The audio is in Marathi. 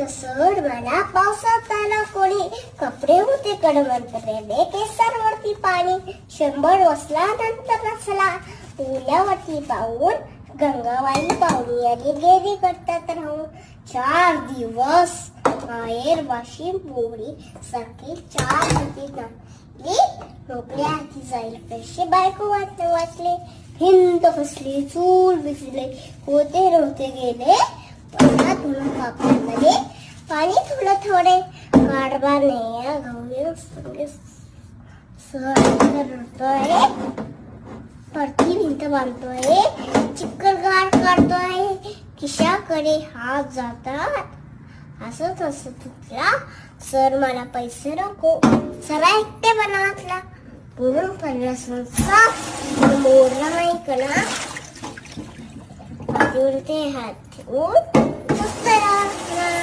सर मला पावसात आला कोणी, कपडे होते कडवंत रेडे, केसांवरती पाणी, 100 वसल्यानंतर नसला, ओल्यावरती पाऊल, गंगाबाई पाहुणी आली गेली करतात राहून. 4 दिवस बाहेर वाशी मोडी सारखी 4 होती नाली, रोकल्या हाती जाईल पैसे बायको वाचले, हिंद फसली, चूल भिजले, होते रोते गेले, पडला तुला कापडामध्ये पाणी थोडं थोडे, गाडबा नाही गवळी रडतोय, परती भिंत बांधतोय, चिखलगार काढतोय, खिशाकडे हात जातात, हसत हसत तुटला. सर मला पैसे नको, सरा एकटे बनातला, पुरून पडला संसार, मोडला नाही कणा, पाठीवरती हात ठेवून